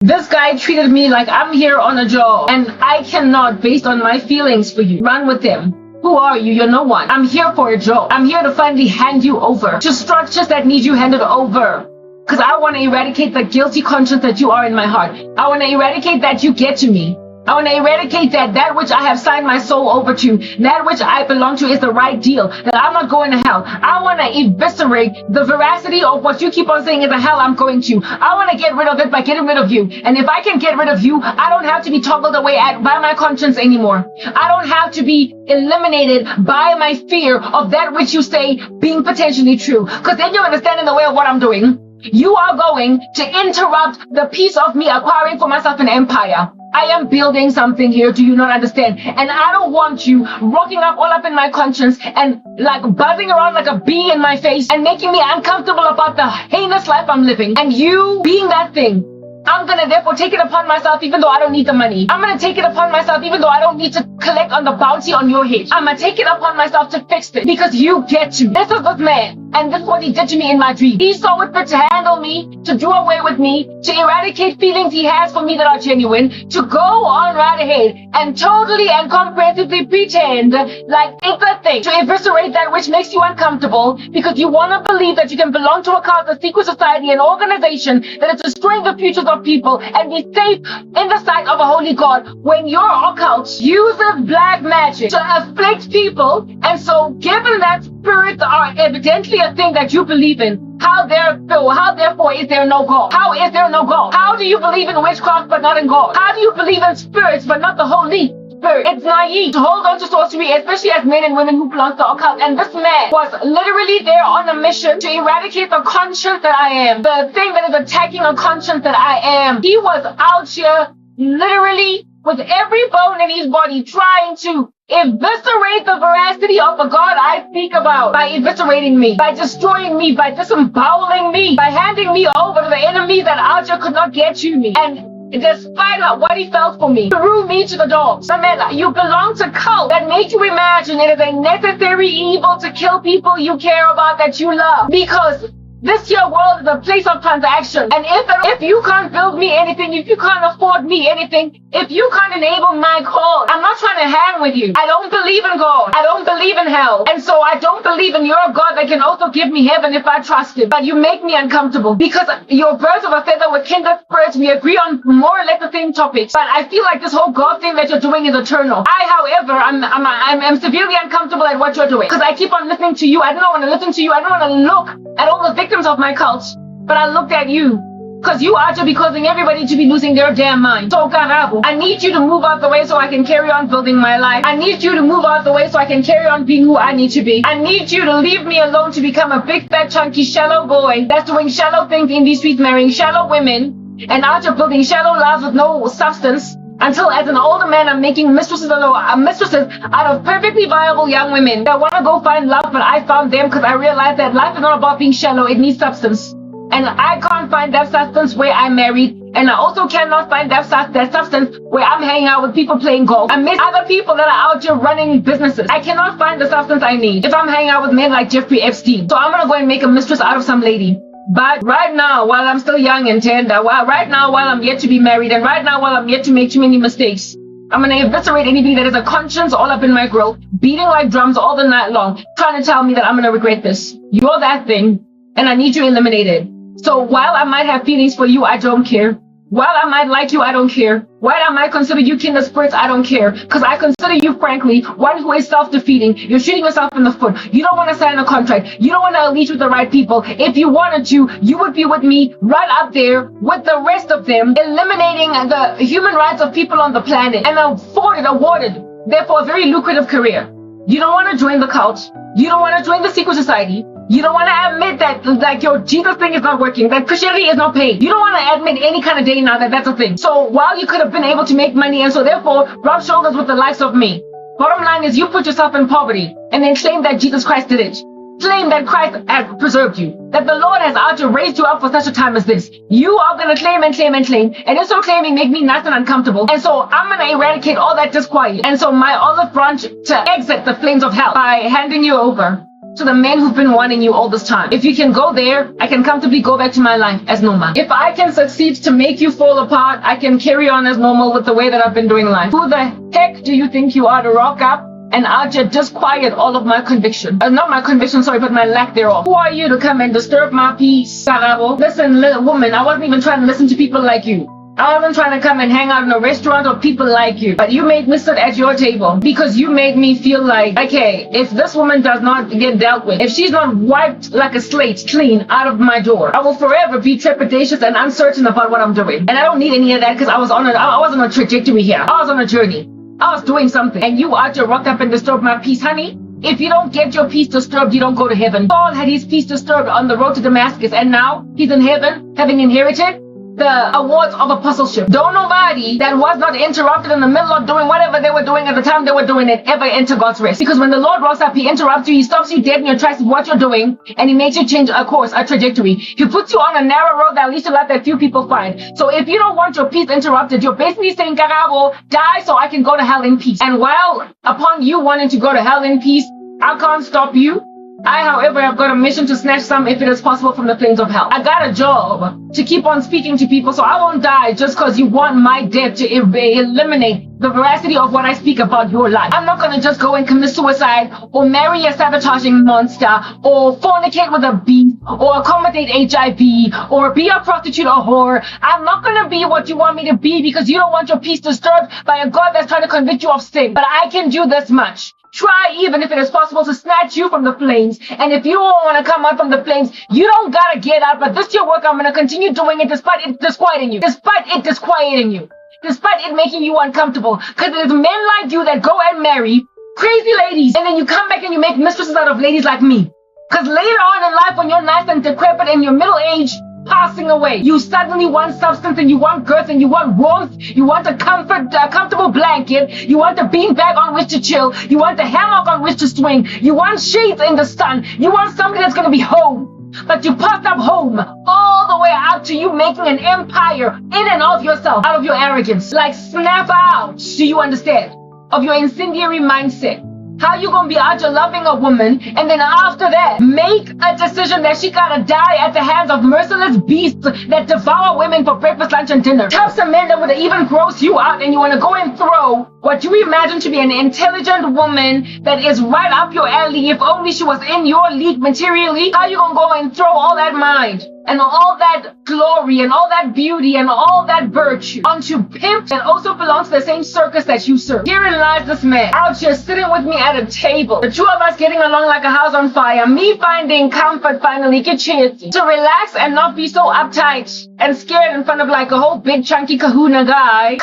This guy treated me like I'm here on a job, and I cannot, based on my feelings for you, run with him. Who are you? You're no one. I'm here for a job. I'm here to finally hand you over to structures that need you handed over. Because I want to eradicate the guilty conscience that you are in my heart. I want to eradicate that you get to me. I want to eradicate that which I have signed my soul over to, that which I belong to is the right deal, that I'm not going to hell. I want to eviscerate the veracity of what you keep on saying is the hell I'm going to. I want to get rid of it by getting rid of you. And if I can get rid of you, I don't have to be toggled away by my conscience anymore. I don't have to be eliminated by my fear of that which you say being potentially true. Because then you're going to stand in the way of what I'm doing. You are going to interrupt the peace of me acquiring for myself an empire. I am building something here. Do you not understand? And I don't want you rocking up all up in my conscience and like buzzing around like a bee in my face and making me uncomfortable about the heinous life I'm living. And you being that thing. I'm going to therefore take it upon myself even though I don't need the money. I'm going to take it upon myself even though I don't need to collect on the bounty on your head. I'm going to take it upon myself to fix it because you get to. This is this man. And this is what he did to me in my dream. He saw it fit to handle me, to do away with me, to eradicate feelings he has for me that are genuine, to go on right ahead and totally and comprehensively pretend like it's a thing, to eviscerate that which makes you uncomfortable because you want to believe that you can belong to a cult, a secret society, an organization that is destroying the futures of people and be safe in the sight of a holy God when your occult uses black magic to afflict people. And so given that spirits are evidently a thing that you believe in, how therefore is there no God? How is there no God? How do you believe in witchcraft but not in God? How do you believe in spirits but not the Holy Spirit? It's naive to hold on to sorcery, especially as men and women who belong to the occult. And this man was literally there on a mission to eradicate the conscience that I am, the thing that is attacking a conscience that I am. He was out here literally with every bone in his body trying to eviscerate the veracity of the God I speak about by eviscerating me, by destroying me, by disemboweling me, by handing me over to the enemy that Alja could not get to me. And despite what he felt for me, threw me to the dogs. Samela, you belong to cult that make you imagine it is a necessary evil to kill people you care about, that you love. Because this here world is a place of transaction. And if you can't build me anything, if you can't afford me anything, if you can't enable my cause, I'm not trying to hang with you. I don't believe in God. I don't believe in hell. And so I don't believe in your God that can also give me heaven if I trust him. But you make me uncomfortable because you're birds of a feather with kindred spirits. We agree on more or less the same topics. But I feel like this whole God thing that you're doing is eternal. However, I'm severely uncomfortable at what you're doing because I keep on listening to you. I don't want to listen to you. I don't want to look at all the victims of my cult, but I looked at you because you are to be causing everybody to be losing their damn mind. So Karabu, I need you to move out the way so I can carry on building my life. I need you to move out the way so I can carry on being who I need to be. I need you to leave me alone to become a big fat chunky shallow boy that's doing shallow things in these streets, marrying shallow women and out here building shallow lives with no substance. Until as an older man, I'm making mistresses out of perfectly viable young women that want to go find love, but I found them because I realized that life is not about being shallow, it needs substance. And I can't find that substance where I'm married, and I also cannot find that substance where I'm hanging out with people playing golf. I miss other people that are out here running businesses. I cannot find the substance I need if I'm hanging out with men like Jeffrey Epstein. So I'm going to go and make a mistress out of some lady. But right now, while I'm still young and tender, while I'm yet to be married, and right now while I'm yet to make too many mistakes, I'm going to eviscerate anything that is a conscience all up in my growth, beating like drums all the night long, trying to tell me that I'm going to regret this. You're that thing, and I need you eliminated. So while I might have feelings for you, I don't care. While I might like you, I don't care. While I might consider you kindred spirits, I don't care. Because I consider you, frankly, one who is self-defeating. You're shooting yourself in the foot. You don't want to sign a contract. You don't want to alliance with the right people. If you wanted to, you would be with me right up there with the rest of them, eliminating the human rights of people on the planet and awarded, therefore, a very lucrative career. You don't want to join the cult. You don't want to join the secret society. You don't want to admit that like your Jesus thing is not working, that Christianity is not paid. You don't want to admit any kind of day now that that's a thing. So while you could have been able to make money and so therefore rub shoulders with the likes of me, bottom line is you put yourself in poverty and then claim that Jesus Christ did it. Claim that Christ has preserved you, that the Lord has out to raised you up for such a time as this. You are going to claim and claim and claim, and in so claiming make me nice and uncomfortable. And so I'm going to eradicate all that disquiet. And so my olive branch to exit the flames of hell by handing you over to the men who've been wanting you all this time. If you can go there, I can comfortably go back to my life as normal. If I can succeed to make you fall apart, I can carry on as normal with the way that I've been doing life. Who the heck do you think you are to rock up and out here disquiet all of my conviction? Not my conviction, sorry, but my lack thereof. Who are you to come and disturb my peace, Sarabo? Listen, woman, I wasn't even trying to listen to people like you. I wasn't trying to come and hang out in a restaurant or people like you. But you made me sit at your table because you made me feel like, okay, if this woman does not get dealt with, if she's not wiped like a slate clean out of my door, I will forever be trepidatious and uncertain about what I'm doing. And I don't need any of that because I was on a trajectory here. I was on a journey. I was doing something. And you out to rock up and disturb my peace, honey. If you don't get your peace disturbed, you don't go to heaven. Paul had his peace disturbed on the road to Damascus, and now he's in heaven, having inherited the awards of apostleship. Don't nobody that was not interrupted in the middle of doing whatever they were doing at the time they were doing it ever enter God's rest. Because when the Lord rocks up, he interrupts you, he stops you dead in your tracks with what you're doing, and he makes you change a course, a trajectory. He puts you on a narrow road that leads to life that few people find. So if you don't want your peace interrupted, you're basically saying, Karabo, die so I can go to hell in peace. And while upon you wanting to go to hell in peace, I can't stop you. I, however, have got a mission to snatch some, if it is possible, from the flames of hell. I got a job to keep on speaking to people, so I won't die just because you want my death to eliminate the veracity of what I speak about your life. I'm not going to just go and commit suicide or marry a sabotaging monster or fornicate with a beast or accommodate HIV or be a prostitute or whore. I'm not going to be what you want me to be because you don't want your peace disturbed by a God that's trying to convict you of sin. But I can do this much. Try, even if it is possible, to snatch you from the flames. And if you don't want to come out from the flames, you don't gotta get out. But this your work, I'm gonna continue doing it despite it disquieting you. Despite it disquieting you. Despite it making you uncomfortable. Because it is men like you that go and marry crazy ladies. And then you come back and you make mistresses out of ladies like me. Because later on in life, when you're nice and decrepit and you're middle age, passing away, you suddenly want substance and you want girth and you want warmth, you want a comfortable blanket, you want a beanbag on which to chill, you want a hammock on which to swing, you want shades in the sun, you want somebody that's going to be home. But you passed up home all the way up to you making an empire in and of yourself, out of your arrogance. Like, snap out, do you understand? Of your incendiary mindset. How you gonna be out here loving a woman and then after that make a decision that she gotta die at the hands of merciless beasts that devour women for breakfast, lunch, and dinner? Types of men that would even gross you out, and you wanna go and throw what you imagine to be an intelligent woman that is right up your alley if only she was in your league materially. How you gonna go and throw all that mind and all that glory and all that beauty and all that virtue onto pimps that also belong to the same circus that you serve? Herein lies this man out here sitting with me at a table, the two of us getting along like a house on fire, me finding comfort finally, get cheersy, to relax and not be so uptight and scared in front of like a whole big chunky kahuna guy,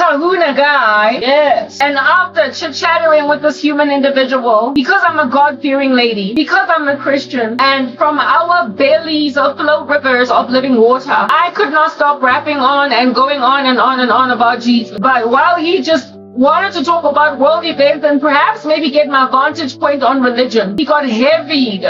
yes. And after chit-chattering with this human individual, because I'm a God-fearing lady, because I'm a Christian, and from our bellies flow rivers of living water, I could not stop rapping on and going on and on and on about Jesus. But while he just wanted to talk about world events and perhaps maybe get my vantage point on religion, he got heavied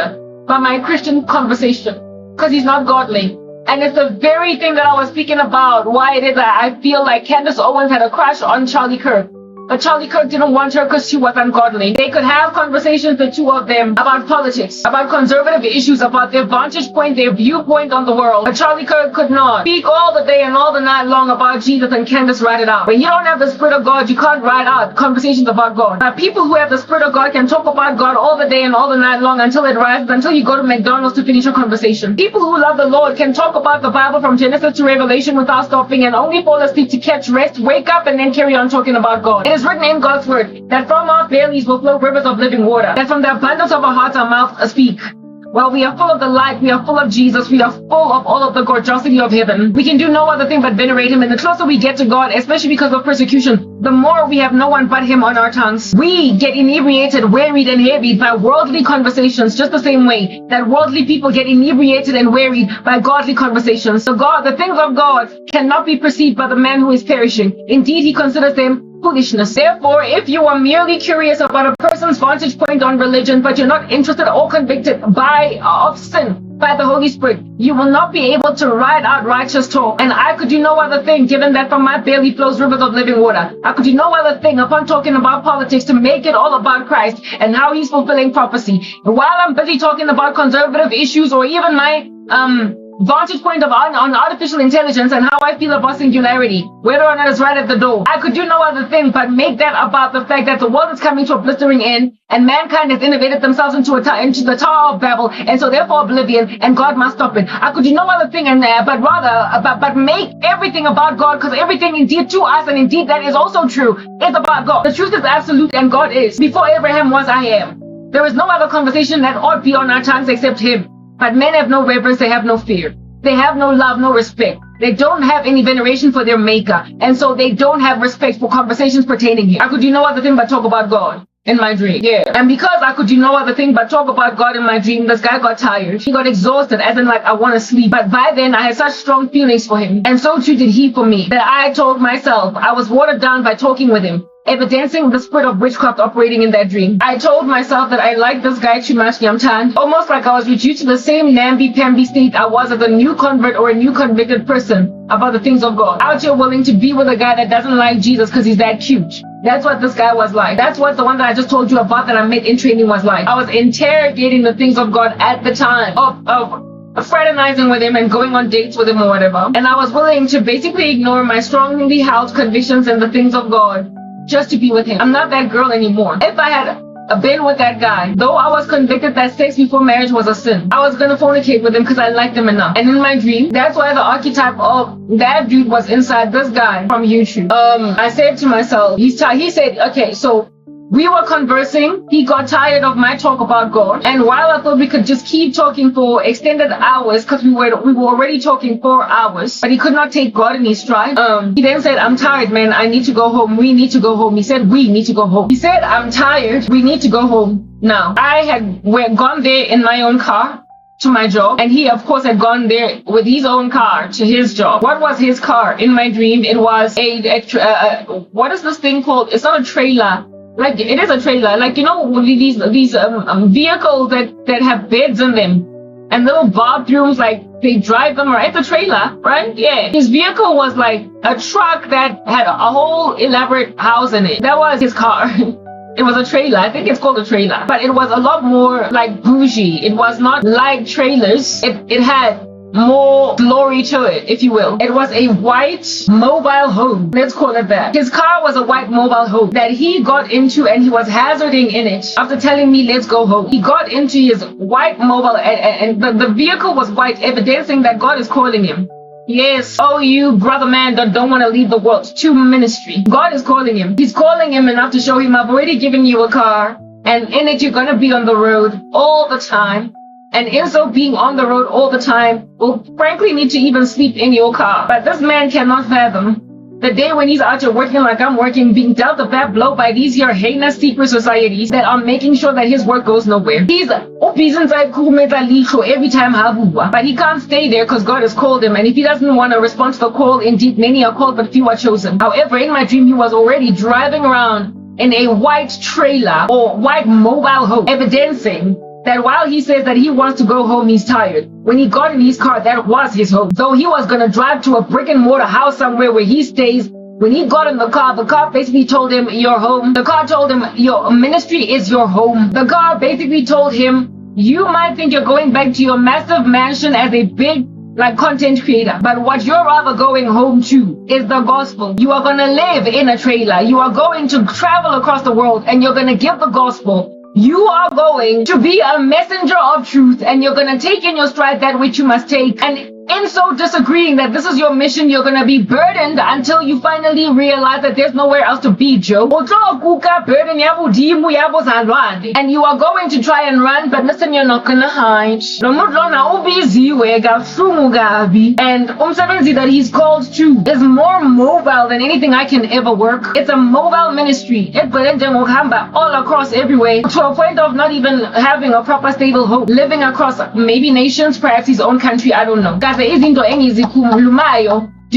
by my Christian conversation because he's not godly. And it's the very thing that I was speaking about, why it is that I feel like Candace Owens had a crush on Charlie Kirk. But Charlie Kirk didn't want her because she was ungodly. They could have conversations, the two of them, about politics, about conservative issues, about their vantage point, their viewpoint on the world. But Charlie Kirk could not speak all the day and all the night long about Jesus, and Candace write it out. When you don't have the Spirit of God, you can't write out conversations about God. But people who have the Spirit of God can talk about God all the day and all the night long until it rises, until you go to McDonald's to finish your conversation. People who love the Lord can talk about the Bible from Genesis to Revelation without stopping and only fall asleep to catch rest, wake up, and then carry on talking about God. It is written in God's word that from our bellies will flow rivers of living water, that from the abundance of our hearts our mouths speak. Well, we are full of the light, we are full of Jesus, we are full of all of the gorgeosity of heaven. We can do no other thing but venerate him, and the closer we get to God, especially because of persecution, the more we have no one but him on our tongues. We get inebriated, wearied, and heavy by worldly conversations, just the same way that worldly people get inebriated and wearied by godly conversations. So the things of God cannot be perceived by the man who is perishing. Indeed, he considers them foolishness. Therefore, if you are merely curious about a person's vantage point on religion, but you're not interested or convicted of sin, by the Holy Spirit, you will not be able to write out righteous talk. And I could do no other thing, given that from my belly flows rivers of living water. I could do no other thing upon talking about politics to make it all about Christ and how he's fulfilling prophecy. And while I'm busy talking about conservative issues or even my vantage point on artificial intelligence and how I feel about singularity, whether or not it's right at the door, I could do no other thing but make that about the fact that the world is coming to a blistering end and mankind has innovated themselves into the Tower of Babel, and so therefore oblivion, and God must stop it. I could do no other thing in there but rather but make everything about God, because everything indeed to us, and indeed that is also true, is about God. The truth is absolute, and God is. Before Abraham was, I am. There is no other conversation that ought be on our tongues except him. But men have no reverence, they have no fear. They have no love, no respect. They don't have any veneration for their maker. And so they don't have respect for conversations pertaining here. I could do no other thing but talk about God in my dream. Yeah. And because I could do no other thing but talk about God in my dream, this guy got tired. He got exhausted, as in like, I want to sleep. But by then I had such strong feelings for him, and so too did he for me, that I told myself I was watered down by talking with him, evidencing the spirit of witchcraft operating in that dream. I told myself that I liked this guy too much, almost like I was reduced to the same namby-pamby state I was as a new convert or a new convicted person about the things of God. Out here willing to be with a guy that doesn't like Jesus because he's that cute. That's what this guy was like. That's what the one that I just told you about that I met in training was like. I was interrogating the things of God at the time of fraternizing with him and going on dates with him or whatever. And I was willing to basically ignore my strongly held convictions and the things of God just to be with him. I'm not that girl anymore. If I had been with that guy, though I was convicted that sex before marriage was a sin, I was gonna fornicate with him because I liked him enough. And in my dream, that's why the archetype of that dude was inside this guy from YouTube. I said to myself, he said, okay, so we were conversing. He got tired of my talk about God. And while I thought we could just keep talking for extended hours, because we were already talking 4 hours, but he could not take God in his stride. He then said, I'm tired, man. I need to go home. We need to go home. He said, we need to go home. He said, I'm tired. We need to go home now. I had gone there in my own car to my job, and he of course had gone there with his own car to his job. What was his car? In my dream, it was what is this thing called? It's not a trailer. Like, it is a trailer, like, you know, these vehicles that have beds in them and little bathrooms, like they drive them around. It's a trailer, right? Yeah. His vehicle was like a truck that had a whole elaborate house in it. That was his car. It was a trailer. I think it's called a trailer, but it was a lot more like bougie. It was not like trailers. It had more glory to it, if you will. It was a white mobile home. Let's call it that. His car was a white mobile home that he got into, and he was hazarding in it after telling me, let's go home. He got into his white mobile, and the vehicle was white, evidencing that God is calling him. Yes, oh, you brother man that don't want to leave the world to ministry. God is calling him. He's calling him enough to show him, I've already given you a car, and in it you're going to be on the road all the time. And in so being on the road all the time, will frankly need to even sleep in your car. But this man cannot fathom the day when he's out here working like I'm working, being dealt a bad blow by these here heinous secret societies that are making sure that his work goes nowhere. He's every time, but he can't stay there because God has called him. And if he doesn't want to respond to the call, indeed many are called, but few are chosen. However, in my dream, he was already driving around in a white trailer or white mobile home, evidencing that while he says that he wants to go home, he's tired. When he got in his car, that was his home. So he was going to drive to a brick and mortar house somewhere where he stays. When he got in the car basically told him, you're home. The car told him, your ministry is your home. The car basically told him, you might think you're going back to your massive mansion as a big content creator, but what you're rather going home to is the gospel. You are going to live in a trailer. You are going to travel across the world, and you're going to give the gospel. You are going to be a messenger of truth, and you're going to take in your stride that which you must take. And in so disagreeing that this is your mission, you're going to be burdened until you finally realize that there's nowhere else to be, Joe. And you are going to try and run, but listen, you're not going to hide. And umsebenzi that he's called to is more mobile than anything I can ever work. It's a mobile ministry. All across everywhere, to a point of not even having a proper stable home, living across maybe nations, perhaps his own country, I don't know. Do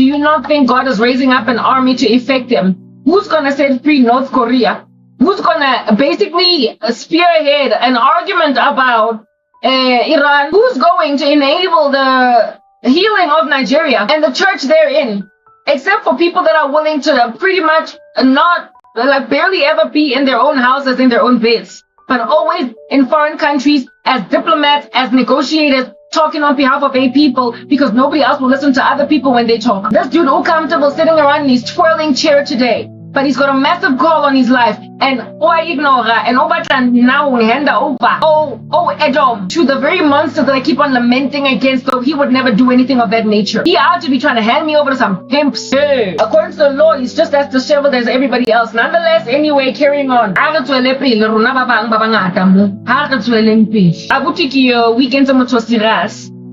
you not think God is raising up an army to effect him? Who's gonna set free North Korea? Who's gonna basically spearhead an argument about Iran, who's going to enable the healing of Nigeria and the church therein, except for people that are willing to pretty much not, like, barely ever be in their own houses, in their own beds, but always in foreign countries as diplomats, as negotiators, talking on behalf of a people because nobody else will listen to other people when they talk. This dude all comfortable sitting around in his twirling chair today, but he's got a massive call on his life, and I ignore and now hand over Edom to the very monster that I keep on lamenting against, so he would never do anything of that nature. He out to be trying to hand me over to some pimps. According to the law, he's just as disheveled as everybody else. Nonetheless, anyway, carrying on.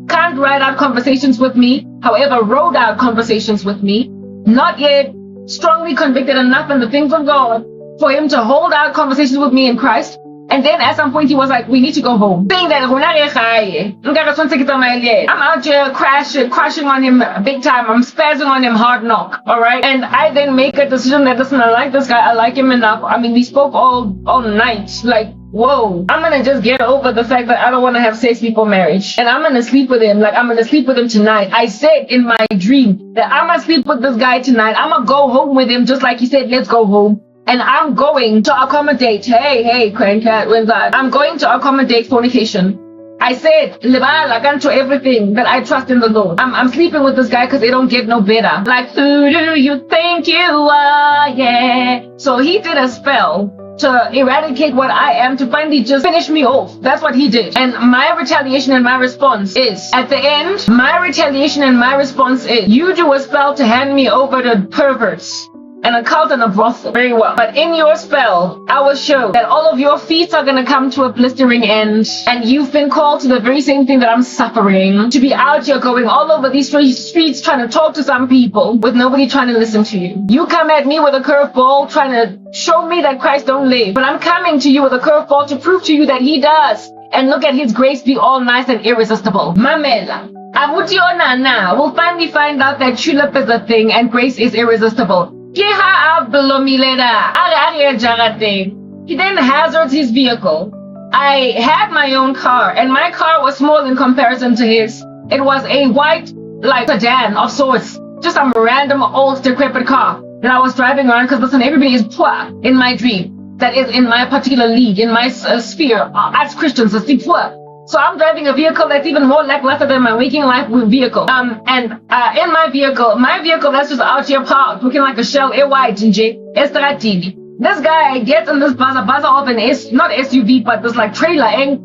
Can't write out conversations with me, however, wrote out conversations with me. Not yet strongly convicted enough in the things of God for him to hold out conversations with me in Christ. And then at some point he was like, we need to go home. Saying that I'm out here crashing on him big time. I'm spazzing on him hard knock. Alright. And I then make a decision that, listen, I like this guy. I like him enough. I mean, we spoke all night. Like, whoa, I'm gonna just get over the fact that I don't want to have sex before marriage. And I'm gonna sleep with him. Like, I'm gonna sleep with him tonight. I said in my dream that I'm gonna sleep with this guy tonight. I'm gonna go home with him just like he said, let's go home. And I'm going to accommodate, hey, Crankat, when's that? I'm going to accommodate fornication. I said, to everything that I trust in the Lord. I'm sleeping with this guy because it don't get no better. Like, who do you think you are? Yeah. So he did a spell to eradicate what I am, to finally just finish me off. That's what he did. And my retaliation and my response is, at the end, my retaliation and my response is, you do a spell to hand me over to perverts and a cult and a brothel. Very well. But in your spell, I will show that all of your feet are going to come to a blistering end, and you've been called to the very same thing that I'm suffering, to be out here going all over these streets trying to talk to some people with nobody trying to listen to you. You come at me with a curveball trying to show me that Christ don't live, but I'm coming to you with a curveball to prove to you that he does. And look at his grace be all nice and irresistible. Mamela. We'll finally find out that tulip is a thing and grace is irresistible. He then hazards his vehicle. I had my own car, and my car was small in comparison to his. It was a white, like, sedan of sorts. Just some random old decrepit car that I was driving around, because listen, everybody is poor in my dream. That is in my particular league, in my sphere, as Christians, it's poor. So I'm driving a vehicle that's even more lackluster than my waking life vehicle. In my vehicle that's just out here parked, looking like a shell, white and Estratini. This guy gets in this buzzer of an not SUV, but this like trailer,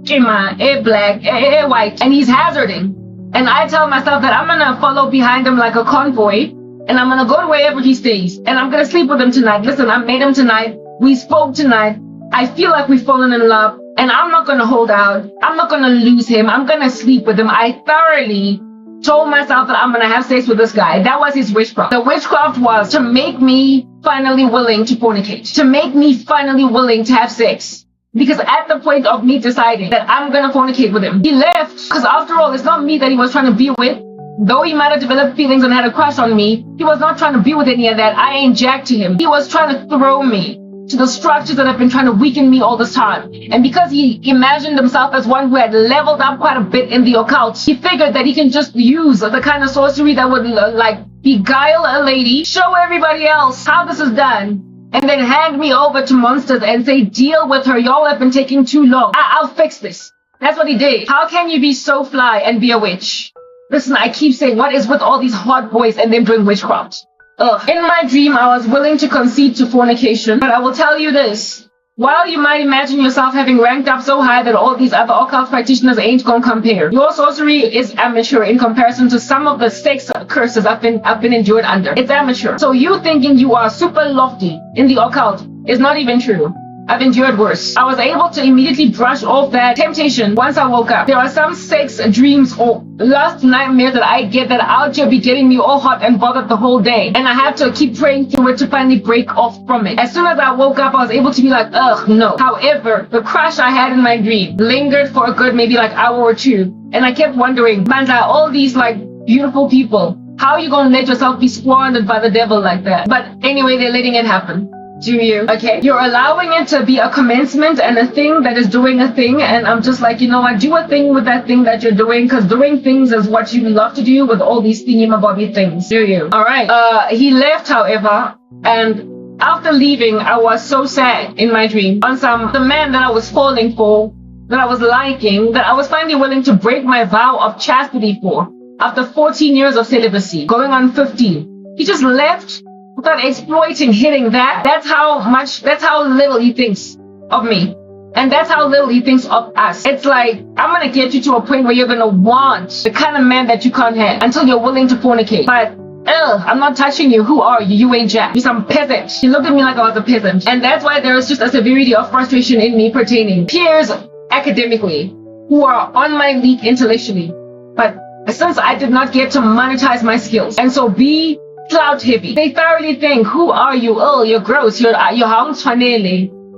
black, white, and he's hazarding. And I tell myself that I'm gonna follow behind him like a convoy, and I'm gonna go to wherever he stays, and I'm gonna sleep with him tonight. Listen, I met him tonight. We spoke tonight. I feel like we've fallen in love. And I'm not going to hold out. I'm not going to lose him. I'm going to sleep with him. I thoroughly told myself that I'm going to have sex with this guy. That was his witchcraft. The witchcraft was to make me finally willing to fornicate. To make me finally willing to have sex. Because at the point of me deciding that I'm going to fornicate with him, he left. Because after all, it's not me that he was trying to be with. Though he might have developed feelings and had a crush on me, he was not trying to be with any of that. I ain't jack to him. He was trying to throw me to the structures that have been trying to weaken me all this time. And because he imagined himself as one who had leveled up quite a bit in the occult, he figured that he can just use the kind of sorcery that would like beguile a lady, show everybody else how this is done, and then hand me over to monsters and say, deal with her, y'all have been taking too long. I'll fix this. That's what he did. How can you be so fly and be a witch? Listen, I keep saying, what is with all these hot boys and them doing witchcraft? In my dream, I was willing to concede to fornication, but I will tell you this. While you might imagine yourself having ranked up so high that all these other occult practitioners ain't gonna compare, your sorcery is amateur in comparison to some of the sex curses I've been endured under. It's amateur. So you thinking you are super lofty in the occult is not even true. I've endured worse. I was able to immediately brush off that temptation once I woke up. There are some sex dreams or lust nightmares that I get that out here be getting me all hot and bothered the whole day. And I have to keep praying through it to finally break off from it. As soon as I woke up, I was able to be like, ugh, no. However, the crush I had in my dream lingered for a good maybe like hour or two. And I kept wondering, Manda, all these like beautiful people, how are you going to let yourself be squandered by the devil like that? But anyway, they're letting it happen. Do you? Okay. You're allowing it to be a commencement and a thing that is doing a thing. And I'm just like, you know what? Do a thing with that thing that you're doing, because doing things is what you love to do with all these thingy-mabobby things. Do you? All right. He left, however, and after leaving, I was so sad in my dream on the man that I was falling for, that I was liking, that I was finally willing to break my vow of chastity for after 14 years of celibacy, going on 15. He just left without exploiting, hitting that. That's how little he thinks of me. And that's how little he thinks of us. It's like, I'm going to get you to a point where you're going to want the kind of man that you can't have until you're willing to fornicate. But I'm not touching you. Who are you? You ain't jack. You're some peasant. He looked at me like I was a peasant. And that's why there was just a severity of frustration in me pertaining peers academically who are on my league intellectually. But since I did not get to monetize my skills and so be clout heavy, they thoroughly think, who are you? Oh, you're gross. You're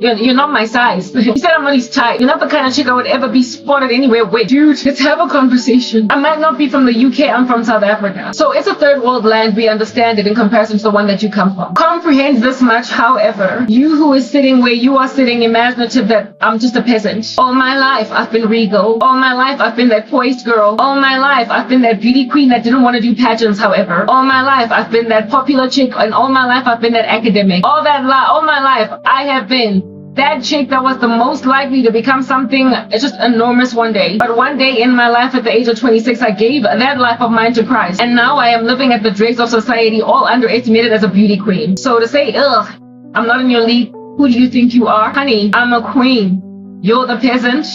You're not my size. You said I'm not his type. You're not the kind of chick I would ever be spotted anywhere with. Dude, let's have a conversation. I might not be from the UK, I'm from South Africa. So it's a third world land, we understand it in comparison to the one that you come from. Comprehend this much, however, you who is sitting where you are sitting, imaginative that I'm just a peasant. All my life I've been regal. All my life I've been that poised girl. All my life I've been that beauty queen that didn't want to do pageants, however. All my life I've been that popular chick, and all my life I've been that academic. All my life I have been that chick that was the most likely to become something just enormous one day. But one day in my life at the age of 26, I gave that life of mine to Christ. And now I am living at the dregs of society, all underestimated as a beauty queen. So to say, I'm not in your league, who do you think you are? Honey, I'm a queen. You're the peasant.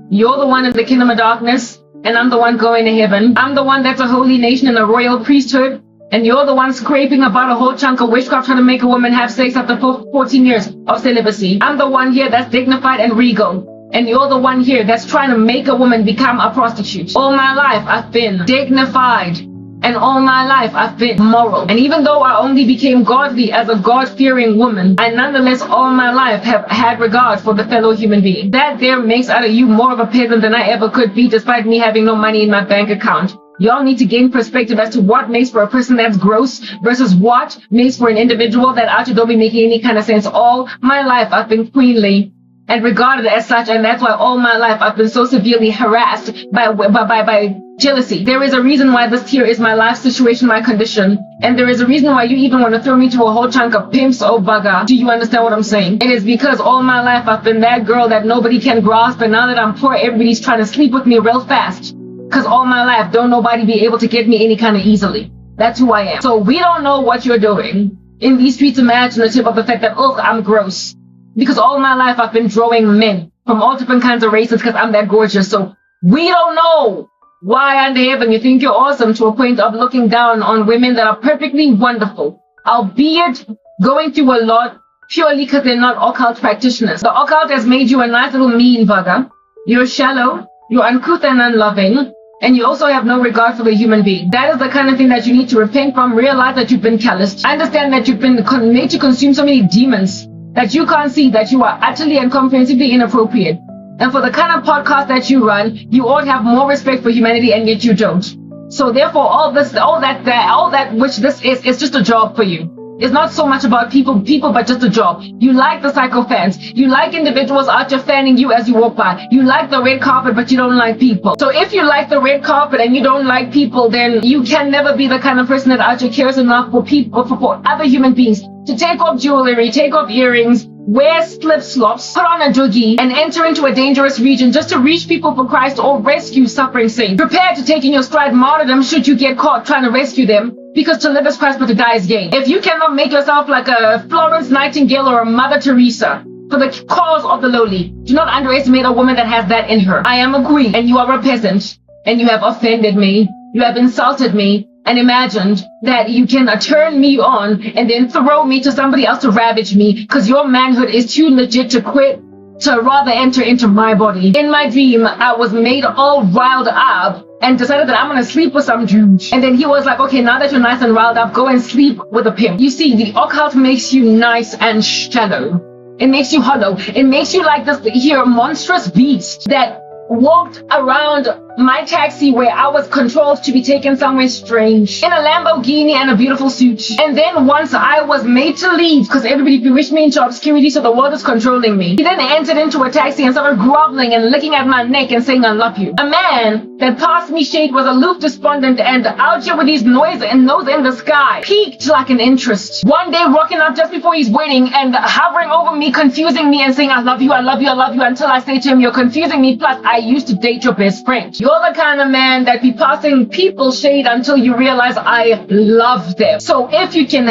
You're the one in the kingdom of darkness. And I'm the one going to heaven. I'm the one that's a holy nation and a royal priesthood. And you're the one scraping about a whole chunk of witchcraft trying to make a woman have sex after 14 years of celibacy. I'm the one here that's dignified and regal. And you're the one here that's trying to make a woman become a prostitute. All my life I've been dignified. And all my life I've been moral. And even though I only became godly as a God-fearing woman, I nonetheless all my life have had regard for the fellow human being. That there makes out of you more of a peasant than I ever could be, despite me having no money in my bank account. Y'all need to gain perspective as to what makes for a person that's gross versus what makes for an individual that actually don't be making any kind of sense. All my life I've been queenly and regarded as such, and that's why all my life I've been so severely harassed by jealousy. There is a reason why this here is my life situation, my condition, and there is a reason why you even want to throw me to a whole chunk of pimps, oh bugger. Do you understand what I'm saying? It is because all my life I've been that girl that nobody can grasp, and now that I'm poor, everybody's trying to sleep with me real fast. Because all my life, don't nobody be able to get me any kind of easily. That's who I am. So we don't know what you're doing in these streets imaginative of the fact that, I'm gross. Because all my life I've been drawing men from all different kinds of races because I'm that gorgeous. So we don't know why under heaven you think you're awesome to a point of looking down on women that are perfectly wonderful, albeit going through a lot purely because they're not occult practitioners. The occult has made you a nice little mean bugger. You're shallow, you're uncouth and unloving, and you also have no regard for the human being. That is the kind of thing that you need to repent from, realize that you've been calloused, understand that you've been made to consume so many demons that you can't see that you are utterly and comprehensively inappropriate. And for the kind of podcast that you run, you ought to have more respect for humanity, and yet you don't. So therefore, all that which this is just a job for you. It's not so much about people, but just a job. You like the psychophants. You like individuals out there fanning you as you walk by. You like the red carpet, but you don't like people. So if you like the red carpet and you don't like people, then you can never be the kind of person that out there cares enough for people, for other human beings to take off jewelry, take off earrings, wear slip-slops, put on a doogie, and enter into a dangerous region just to reach people for Christ or rescue suffering saints. Prepare to take in your stride martyrdom should you get caught trying to rescue them, because to live is Christ but to die is gain. If you cannot make yourself like a Florence Nightingale or a Mother Teresa for the cause of the lowly, do not underestimate a woman that has that in her. I am a queen and you are a peasant, and you have offended me, you have insulted me, and imagined that you can turn me on and then throw me to somebody else to ravage me because your manhood is too legit to quit, to rather enter into my body. In my dream, I was made all riled up and decided that I'm going to sleep with some dude. And then he was like, okay, now that you're nice and riled up, go and sleep with a pimp. You see, the occult makes you nice and shallow. It makes you hollow. It makes you like this here monstrous beast that walked around my taxi where I was controlled to be taken somewhere strange in a Lamborghini and a beautiful suit. And then once I was made to leave because everybody wished me into obscurity, so the world is controlling me, he then entered into a taxi and started groveling and licking at my neck and saying, I love you. A man that passed me shade, was aloof, despondent, and out here with his nose in the sky, peaked like an interest. One day rocking up just before his wedding and hovering over me, confusing me and saying, I love you, I love you, I love you, until I say to him, you're confusing me, plus I used to date your best friend. You're the kind of man that be passing people shade until you realize I love them. So if you can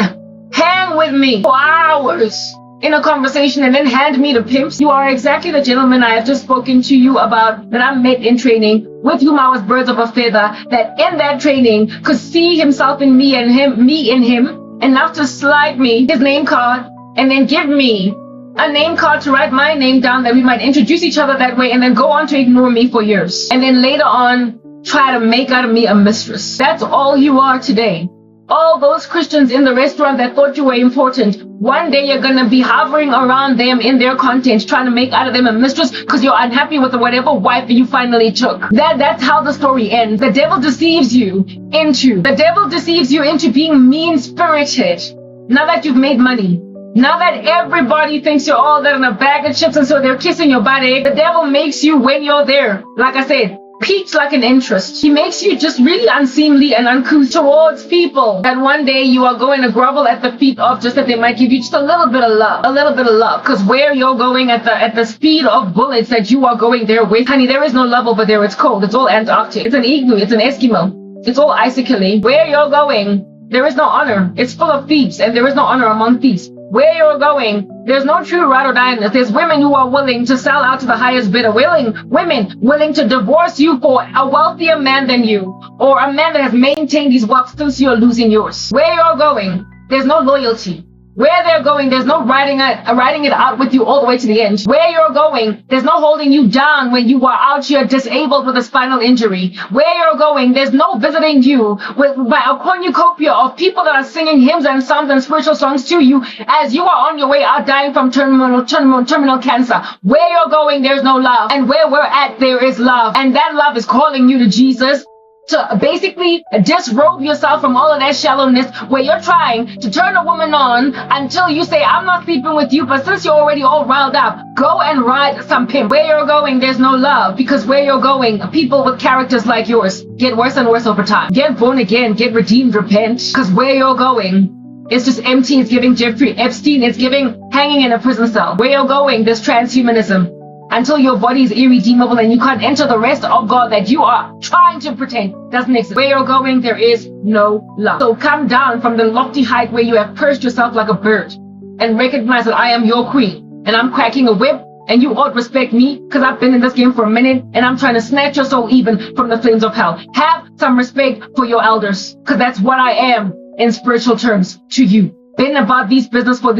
hang with me for hours in a conversation and then hand me the pimps, you are exactly the gentleman I have just spoken to you about, that I met in training, with whom I was birds of a feather, that in that training could see himself in me and me in him, enough to slide me his name card and then give me a name card to write my name down, that we might introduce each other that way, and then go on to ignore me for years. And then later on, try to make out of me a mistress. That's all you are today. All those Christians in the restaurant that thought you were important, one day you're gonna be hovering around them in their content, trying to make out of them a mistress because you're unhappy with whatever wife that you finally took. That's how the story ends. The devil deceives you into being mean-spirited. Now that you've made money, now that everybody thinks you're all that in a bag of chips and so they're kissing your body, the devil makes you, when you're there, like I said, peaks like an interest. He makes you just really unseemly and uncouth towards people that one day you are going to grovel at the feet of, just that they might give you just a little bit of love. Because where you're going at the speed of bullets that you are going there with, honey, there is no love over there. It's cold. It's all Antarctic. It's an igloo. It's an Eskimo. It's all icically. Where you're going, there is no honor. It's full of thieves, and there is no honor among thieves. Where you're going, there's no true ride or die in this. There's women who are willing to sell out to the highest bidder, women willing to divorce you for a wealthier man than you, or a man that has maintained his wealth since you're losing yours. Where you're going, there's no loyalty. Where they're going, there's no riding it out with you all the way to the end. Where you're going, there's no holding you down when you are out here disabled with a spinal injury. Where you're going, there's no visiting you by a cornucopia of people that are singing hymns and psalms and spiritual songs to you as you are on your way out dying from terminal cancer. Where you're going, there's no love. And where we're at, there is love. And that love is calling you to Jesus, to basically disrobe yourself from all of that shallowness where you're trying to turn a woman on until you say, I'm not sleeping with you, but since you're already all riled up, go and ride some pimp. Where you're going, there's no love, because where you're going, people with characters like yours get worse and worse over time. Get born again, get redeemed, repent, because where you're going, it's just empty. It's giving Jeffrey Epstein. It's giving hanging in a prison cell. Where you're going, there's transhumanism. Until your body is irredeemable and you can't enter the rest of God that you are trying to pretend doesn't exist. Where you're going, there is no love. So come down from the lofty height where you have perched yourself like a bird and recognize that I am your queen and I'm cracking a whip, and you ought respect me because I've been in this game for a minute and I'm trying to snatch your soul even from the flames of hell. Have some respect for your elders, because that's what I am in spiritual terms to you. Been about this business for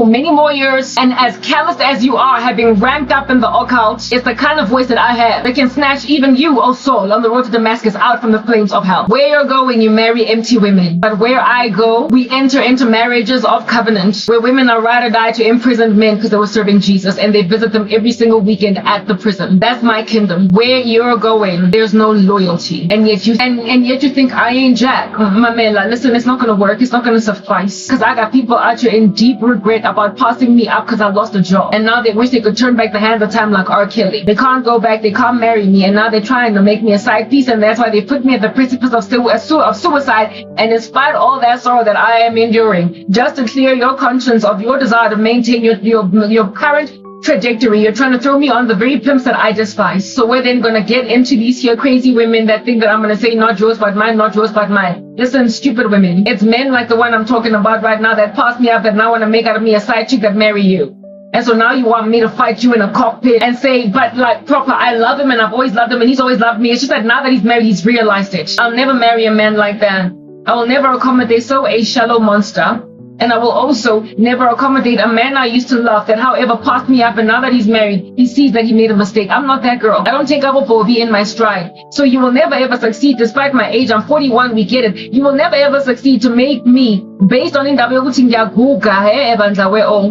many more years, and as callous as you are, having ranked up in the occult, it's the kind of voice that I have that can snatch even you, O soul, on the road to Damascus out from the flames of hell. Where you're going, you marry empty women, but where I go, we enter into marriages of covenant, where women are ride or die to imprisoned men because they were serving Jesus, and they visit them every single weekend at the prison. That's my kingdom. Where you're going, there's no loyalty, and yet you think I ain't Jack. Mamela, listen, it's not gonna work. It's not gonna suffice. Because I got people out here in deep regret about passing me up because I lost a job. And now they wish they could turn back the hands of time like R. Kelly. They can't go back, they can't marry me, and now they're trying to make me a side piece, and that's why they put me at the precipice of suicide. And despite all that sorrow that I am enduring, just to clear your conscience of your desire to maintain your current trajectory, you're trying to throw me on the very pimps that I despise. So we're then going to get into these here crazy women that think that I'm going to say not yours but mine, not yours but mine. Listen, stupid women. It's men like the one I'm talking about right now that pass me up, that now want to make out of me a side chick that marry you. And so now you want me to fight you in a cockpit and say, but like proper, I love him and I've always loved him and he's always loved me. It's just that now that he's married, he's realized it. I'll never marry a man like that. I will never accommodate a shallow monster. And I will also never accommodate a man I used to love that, however, passed me up, and now that he's married, he sees that he made a mistake. I'm not that girl. I don't take up for in my stride. So you will never ever succeed, despite my age. I'm 41, we get it. You will never ever succeed to make me, based on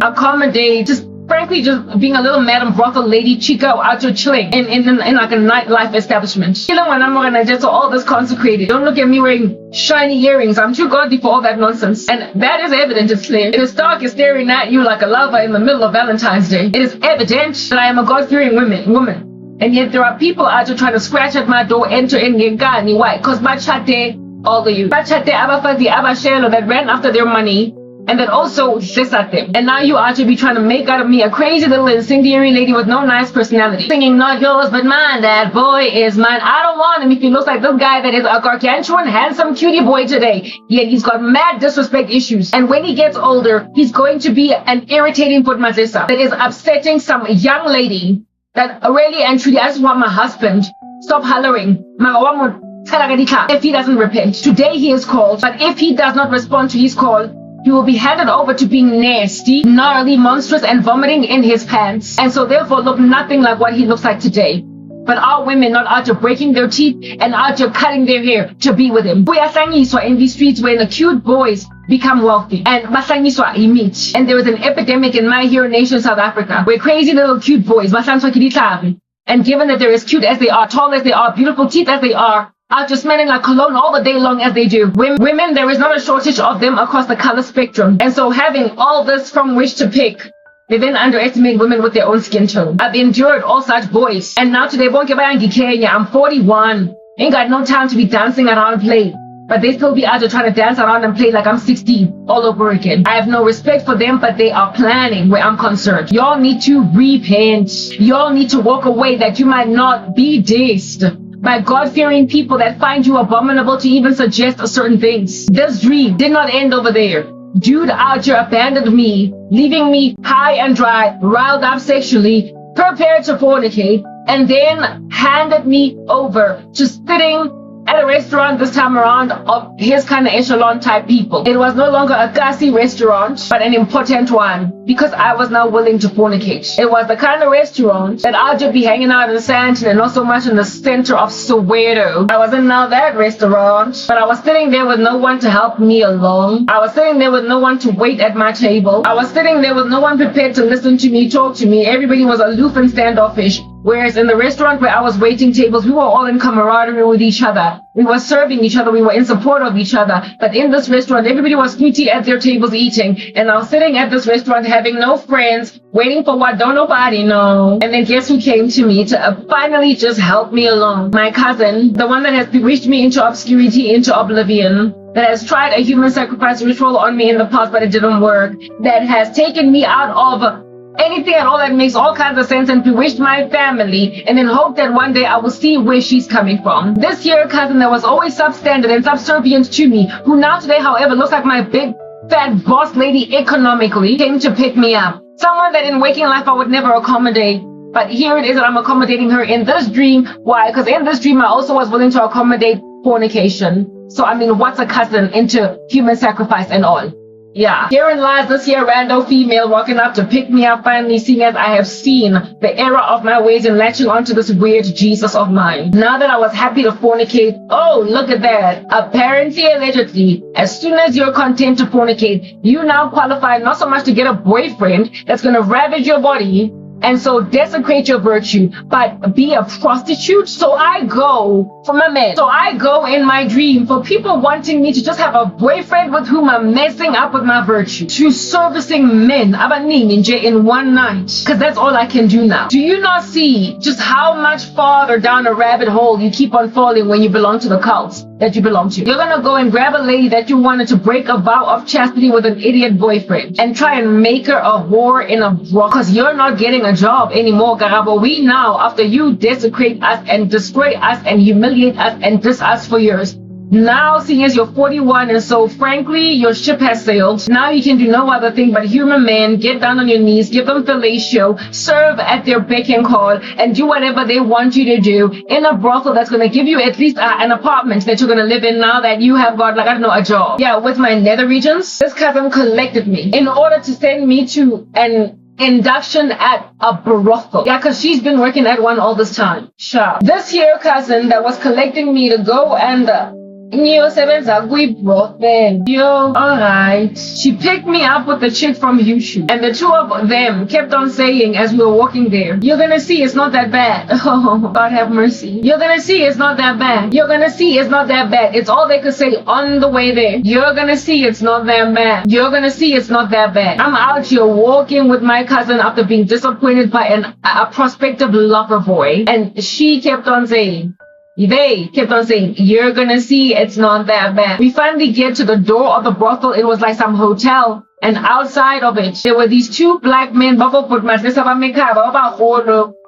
accommodate just frankly just being a little madam brothel lady chica out here chilling in like a nightlife establishment. So all this consecrated. Don't look at me wearing shiny earrings. I'm too godly for all that nonsense. And that is evident, it's clear. It is stark is staring at you like a lover in the middle of Valentine's Day. It is evident that I am a God-fearing woman. And yet there are people out there trying to scratch at my door, enter in Ngengani. Why? Because bachate all of you. Bachate abafazi abashelo that ran after their money and that also hiss at them. And now you out to be trying to make out of me a crazy little incendiary lady with no nice personality. Singing not yours but mine, that boy is mine. I don't want him if he looks like this guy that is a gargantuan, handsome cutie boy today. Yet he's got mad disrespect issues. And when he gets older, he's going to be an irritating putmazisa that is upsetting some young lady that really and truly, I just want my husband. Stop hollering. If he doesn't repent. Today he is called, but if he does not respond to his call, he will be handed over to being nasty, gnarly, monstrous, and vomiting in his pants. And so therefore look nothing like what he looks like today. But our women not out here breaking their teeth and out here cutting their hair to be with him. Kuyasanyiswa in these streets where the cute boys become wealthy. And basanyiswa imit. And there is an epidemic in my hero nation, South Africa, where crazy little cute boys, and given that they're as cute as they are, tall as they are, beautiful teeth as they are just smelling like cologne all the day long as they do. Women, there is not a shortage of them across the color spectrum. And so having all this from which to pick, they then underestimate women with their own skin tone. I've endured all such boys. And now today, Kenya, I'm 41. Ain't got no time to be dancing around and play. But they still be out there trying to dance around and play like I'm 16 all over again. I have no respect for them, but they are planning where I'm concerned. Y'all need to repent. Y'all need to walk away that you might not be dissed by God-fearing people that find you abominable to even suggest certain things. This dream did not end over there. Dude out here abandoned me, leaving me high and dry, riled up sexually, prepared to fornicate, and then handed me over to sitting at a restaurant this time around of his kind of echelon type people. It was no longer a classy restaurant, but an important one because I was now willing to fornicate. It was the kind of restaurant that I'll just be hanging out in the Sandton and not so much in the center of Soweto. I wasn't now that restaurant, but I was sitting there with no one to help me along. I was sitting there with no one to wait at my table. I was sitting there with no one prepared to listen to me, talk to me. Everybody was aloof and standoffish. Whereas in the restaurant where I was waiting tables, we were all in camaraderie with each other. We were serving each other. We were in support of each other. But in this restaurant, everybody was snooty at their tables eating. And I was sitting at this restaurant having no friends, waiting for what don't nobody know. And then guess who came to me to finally just help me along? My cousin, the one that has bewitched me into obscurity, into oblivion, that has tried a human sacrifice ritual on me in the past, but it didn't work, that has taken me out of anything at all that makes all kinds of sense and bewitched my family and then hope that one day I will see where she's coming from. This here cousin that was always substandard and subservient to me, who now today, however, looks like my big fat boss lady economically, came to pick me up. Someone that in waking life I would never accommodate. But here it is that I'm accommodating her in this dream. Why? Because in this dream I also was willing to accommodate fornication. So I mean, what's a cousin into human sacrifice and all? Yeah. Herein lies this here rando female walking up to pick me up, finally seeing as I have seen the error of my ways and latching onto this weird Jesus of mine. Now that I was happy to fornicate, oh, look at that. Apparently, allegedly, as soon as you're content to fornicate, you now qualify not so much to get a boyfriend that's going to ravage your body and so desecrate your virtue, but be a prostitute. So I go for my man. So I go in my dream for people wanting me to just have a boyfriend with whom I'm messing up with my virtue, to servicing men in one night, because that's all I can do now. Do you not see just how much farther down a rabbit hole you keep on falling when you belong to the cults that you belong to? You're gonna go and grab a lady that you wanted to break a vow of chastity with an idiot boyfriend and try and make her a whore in a brothel because you're not getting a job anymore, Garabo. We now, after you desecrate us and destroy us and humiliate us and diss us for years, now seeing as you're 41 and so frankly your ship has sailed, now you can do no other thing but human man, get down on your knees, give them fellatio, serve at their beck and call, and do whatever they want you to do in a brothel that's going to give you at least an apartment that you're going to live in now that you have got, like, I don't know, a job. Yeah, with my nether regions, this cousin collected me in order to send me to an induction at a brothel. Yeah, because she's been working at one all this time. Sure. This here cousin that was collecting me to go and Ngiyosebenza kwi-brothel. Yo, alright. She picked me up with the chick from YouTube. And the two of them kept on saying as we were walking there, you're gonna see it's not that bad. Oh, God have mercy. You're gonna see it's not that bad. You're gonna see it's not that bad. It's all they could say on the way there. You're gonna see it's not that bad. You're gonna see it's not that bad. I'm out here walking with my cousin after being disappointed by a prospective lover boy. And she kept on saying, they kept on saying, you're gonna see it's not that bad. We finally get to the door of the brothel. It was like some hotel. And outside of it, there were these two black men,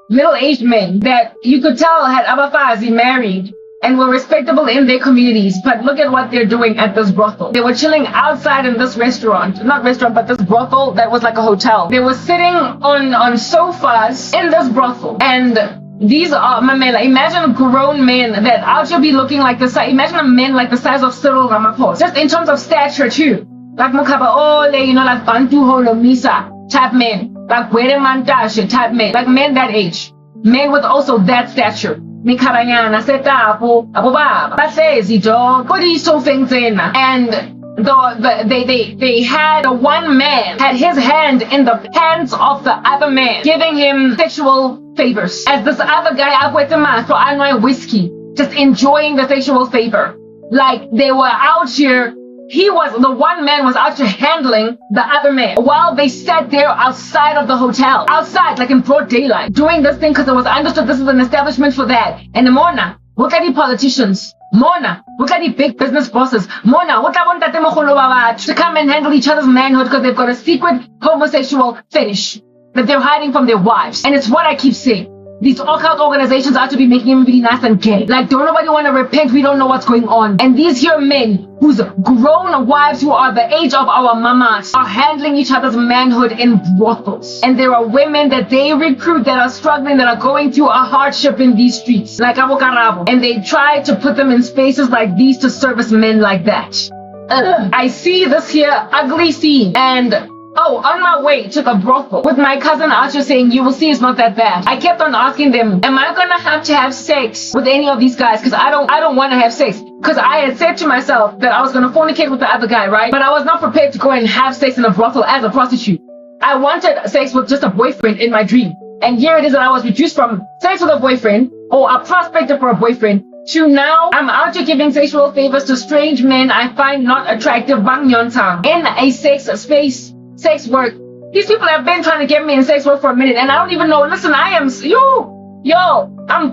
middle-aged men that you could tell had abafazi married and were respectable in their communities. But look at what they're doing at this brothel. They were chilling outside in this restaurant. Not restaurant, but this brothel that was like a hotel. They were sitting on sofas in this brothel. And these are mamela. Imagine grown men that out here be looking like the size. Imagine a men like the size of Cyril Ramaphosa, just in terms of stature too. Like Mukaba Ole, you know, like Bantu Holomisa type men, like Wede Mantashe type men, like men that age, men with also that stature. Mikaranyana setapo abobaba basezi dog. What is so fengzena? And they had one man had his hand in the pants of the other man, giving him sexual favors. As this other guy Agwetema for Anwai whiskey, just enjoying the sexual favor. Like they were out here. The one man was out here handling the other man while they sat there outside of the hotel, outside, like in broad daylight, doing this thing because it was understood this is an establishment for that. And Mona, look at the politicians. Mona, look at the big business bosses. Mona, what I want to come and handle each other's manhood because they've got a secret homosexual fetish that they're hiding from their wives. And it's what I keep saying. These occult organizations are to be making everybody nice and gay. Like, don't nobody want to repent. We don't know what's going on. And these here men whose grown wives who are the age of our mamas are handling each other's manhood in brothels. And there are women that they recruit that are struggling, that are going through a hardship in these streets, like Abu Karabo. And they try to put them in spaces like these to service men like that. I see this here ugly scene and on my way to the brothel with my cousin Archer saying, you will see it's not that bad. I kept on asking them, am I gonna have to have sex with any of these guys? Because I don't want to have sex. Because I had said to myself that I was gonna fornicate with the other guy, right? But I was not prepared to go and have sex in a brothel as a prostitute. I wanted sex with just a boyfriend in my dream. And here it is that I was reduced from sex with a boyfriend or a prospector for a boyfriend to now I'm out here giving sexual favors to strange men I find not attractive in a sex space. Sex work. These people have been trying to get me in sex work for a minute and I don't even know. Listen, I'm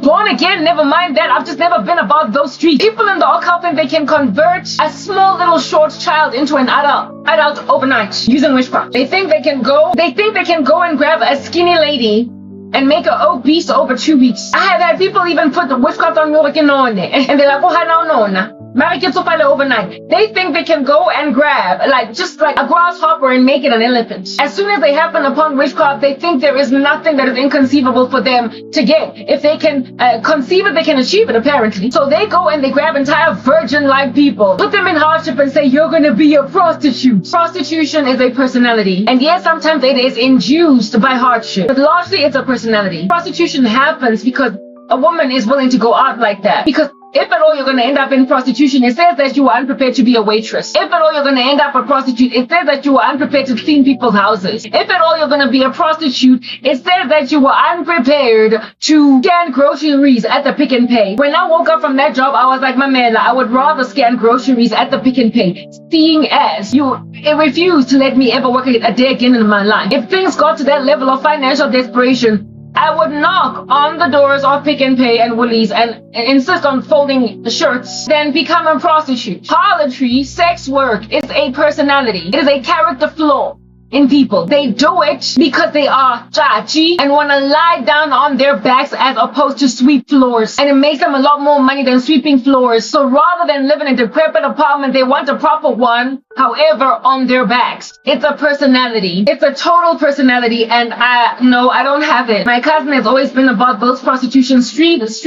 born again. Never mind that. I've just never been about those streets. People in the occult think they can convert a small little short child into an adult overnight using witchcraft. They think they can go and grab a skinny lady and make her obese over 2 weeks. I have had people even put the witchcraft on me and they're like, oh, no. Overnight. They think they can go and grab just like a grasshopper and make it an elephant. As soon as they happen upon witchcraft, they think there is nothing that is inconceivable for them to get. If they can conceive it, they can achieve it apparently. So they go and they grab entire virgin-like people, put them in hardship and say, you're gonna be a prostitute. Prostitution is a personality. And yes, sometimes it is induced by hardship, but largely it's a personality. Prostitution happens because a woman is willing to go out like that. Because if at all you're going to end up in prostitution, it says that you are unprepared to be a waitress. If at all you're going to end up a prostitute, it says that you are unprepared to clean people's houses. If at all you're going to be a prostitute, it says that you were unprepared to scan groceries at the Pick and Pay. When I woke up from that job, I was like, Mamela, I would rather scan groceries at the Pick and Pay, seeing as you refused to let me ever work a day again in my life. If things got to that level of financial desperation, I would knock on the doors of Pick and Pay and Woolies and insist on folding shirts, then become a prostitute. Harlotry, sex work is a personality. It is a character flaw in people. They do it because they are chachi and want to lie down on their backs as opposed to sweep floors. And it makes them a lot more money than sweeping floors. So rather than live in a decrepit apartment, they want a proper one, however, on their backs. It's a personality. It's a total personality, and I don't have it. My cousin has always been about those prostitution streets,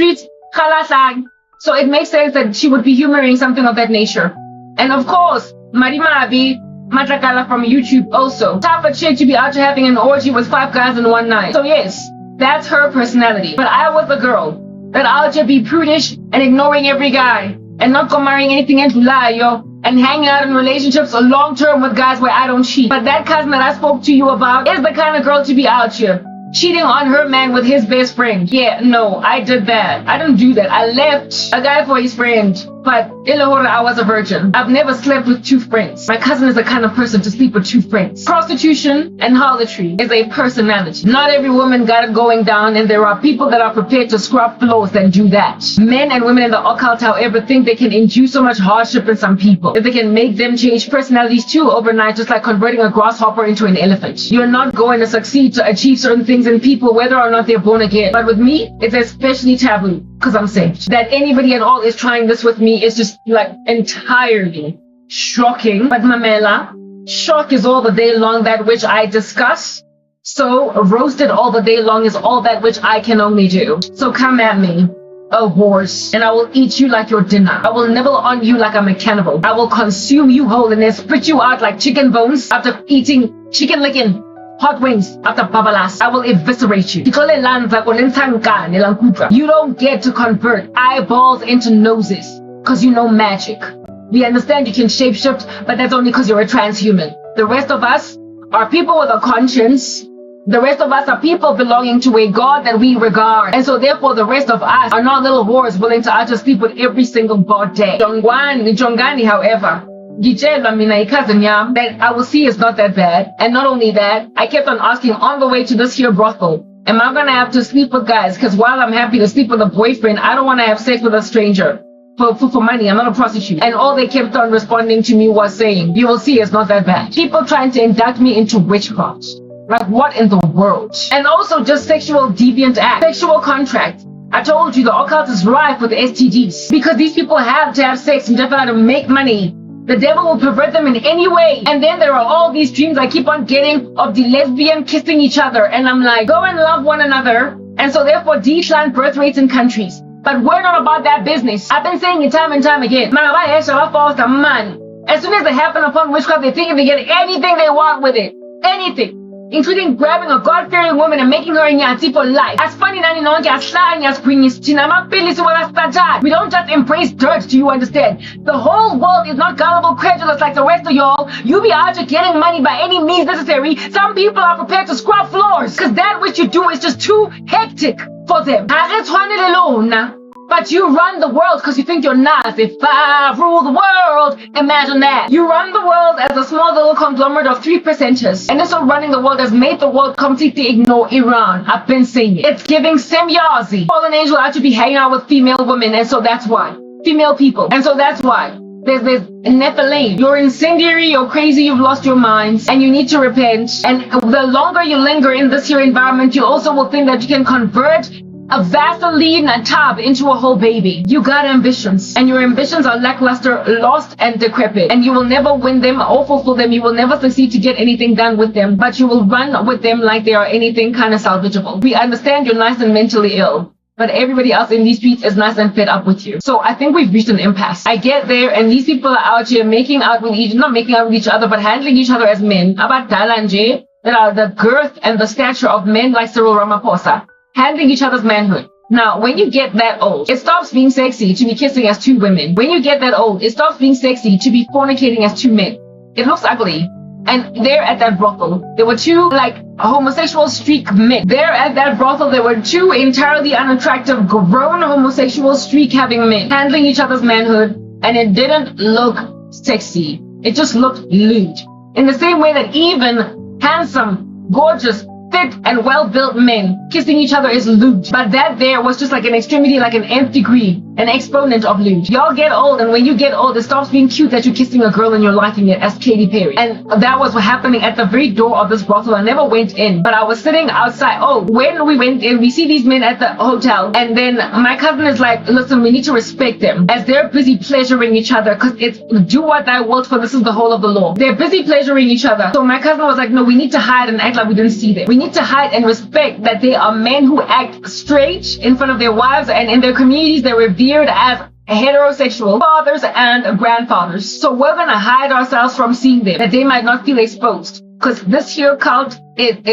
khalasag. So it makes sense that she would be humoring something of that nature. And of course, Marimabi Matakala from YouTube also. Type of chick to be out here having an orgy with 5 guys in one night. So yes, that's her personality. But I was the girl that out here be prudish and ignoring every guy and not go marrying anything in July, and hanging out in relationships long term with guys where I don't cheat. But that cousin that I spoke to you about is the kind of girl to be out here cheating on her man with his best friend. Yeah, no, I did that. I didn't do that. I left a guy for his friend, but I was a virgin. I've never slept with 2 friends. My cousin is the kind of person to sleep with 2 friends. Prostitution and harlotry is a personality. Not every woman got it going down, and there are people that are prepared to scrub floors that do that. Men and women in the occult, however, think they can induce so much hardship in some people that they can make them change personalities too overnight, just like converting a grasshopper into an elephant. You're not going to succeed to achieve certain things in people, whether or not they're born again. But with me, it's especially taboo, because I'm saved. That anybody at all is trying this with me is just like entirely shocking. But Mamela, shock is all the day long that which I discuss. So roasted all the day long is all that which I can only do. So come at me, a horse, and I will eat you like your dinner. I will nibble on you like I'm a cannibal. I will consume you whole and then spit you out like chicken bones after eating chicken licking hot wings after babalas. I will eviscerate you. You don't get to convert eyeballs into noses because you know magic. We understand you can shapeshift, but that's only because you're a transhuman. The rest of us are people with a conscience. The rest of us are people belonging to a God that we regard. And so therefore the rest of us are not little whores willing to out to sleep with every single god day. Jongani, however, that I will see is not that bad. And not only that, I kept on asking on the way to this here brothel, am I going to have to sleep with guys? Because while I'm happy to sleep with a boyfriend, I don't want to have sex with a stranger for money. I'm not a prostitute. And all they kept on responding to me was saying, you will see it's not that bad. People trying to induct me into witchcraft. Like what in the world? And also just sexual deviant act, sexual contract. I told you the occult is rife with STDs because these people have to have sex and definitely to make money. The devil will pervert them in any way. And then there are all these dreams I keep on getting of the lesbian kissing each other. And I'm like, go and love one another. And so therefore decline birth rates in countries. But we're not about that business. I've been saying it time and time again. Man, as soon as they happen upon witchcraft, they think they get anything they want with it. Anything. Including grabbing a God-fearing woman and making her nyati for life. As funny nani nonke aslanya springis tinama pilisi wala stajad. We don't just embrace dirt, do you understand? The whole world is not gullible, credulous like the rest of y'all. You be out here getting money by any means necessary. Some people are prepared to scrub floors because that which you do is just too hectic for them. But you run the world because you think you're nice. If I rule the world, imagine that. You run the world as a small little conglomerate of 3%ers. And this one running the world has made the world completely ignore Iran. I've been saying it. It's giving semyazi. Fallen angel out to be hanging out with female women. And so that's why. Female people. And so that's why. There's Nephilim. You're incendiary, you're crazy, you've lost your minds, and you need to repent. And the longer you linger in this here environment, you also will think that you can convert a Vaseline tub into a whole baby. You got ambitions, and your ambitions are lackluster, lost, and decrepit, and you will never win them or fulfill them. You will never succeed to get anything done with them, but you will run with them like they are anything kind of salvageable. We understand you're nice and mentally ill, but everybody else in these streets is nice and fed up with you. So I think we've reached an impasse. I get there, and these people are out here making out with not making out with each other, but handling each other as men. About Dalanje, that are the girth and the stature of men like Cyril Ramaphosa. Handling each other's manhood. Now, when you get that old, it stops being sexy to be kissing as 2 women. When you get that old, it stops being sexy to be fornicating as 2 men. It looks ugly. And there at that brothel, there were 2 homosexual streak men. There at that brothel, there were 2 entirely unattractive, grown homosexual streak having men handling each other's manhood, and it didn't look sexy. It just looked lewd. In the same way that even handsome, gorgeous, fit and well-built men kissing each other is lewd. But that there was just like an extremity, like an nth degree, an exponent of lewd. Y'all get old, and when you get old, it stops being cute that you're kissing a girl and you're liking it as Katy Perry. And that was what happening at the very door of this brothel. I never went in, but I was sitting outside. Oh, when we went in, we see these men at the hotel, and then my cousin is like, listen, we need to respect them as they're busy pleasuring each other, because it's do what thou wilt, for this is the whole of the law. They're busy pleasuring each other. So my cousin was like, no, we need to hide and act like we didn't see them. We need to hide and respect that they are men who act straight in front of their wives, and in their communities they're revered as heterosexual fathers and grandfathers. So we're gonna hide ourselves from seeing them, that they might not feel exposed. Because this here cult, it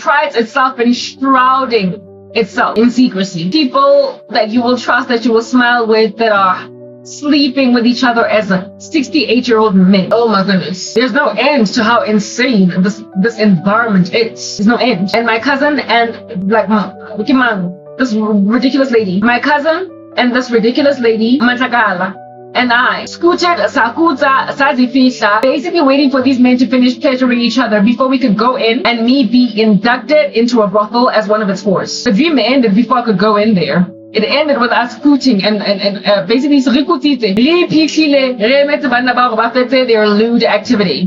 prides itself in shrouding itself in secrecy. People that you will trust, that you will smile with, that are sleeping with each other as a 68-year-old men. Oh my goodness. There's no end to how insane this environment is. There's no end. And my cousin and like this ridiculous lady. My cousin and this ridiculous lady, Matakala, and I scooted Sakuta Sazifisha, basically waiting for these men to finish pleasuring each other before we could go in and me be inducted into a brothel as one of its whores. The dream ended before I could go in there. It ended with us scooting and basically their lewd activity.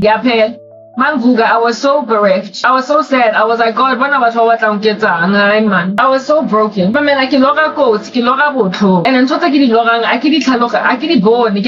Manvuga, I was so bereft. I was so sad. I was like, God, when I was man. I was so broken. But man, I can log out codes, can log out boto. And then tota kidi logang, I kidi taloka, I kidi born, I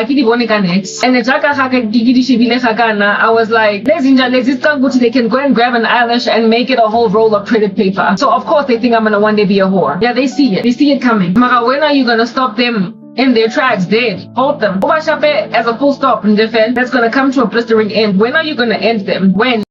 kidi born next. And then jaka haka gidi shibile hakana. I was like, they can go and grab an eyelash and make it a whole roll of printed paper. So of course they think I'm gonna one day be a whore. Yeah, they see it. They see it coming. Mara, when are you gonna stop them in their tracks, dead? Hold them. As a full stop in defense, that's gonna come to a blistering end. When are you gonna end them? When?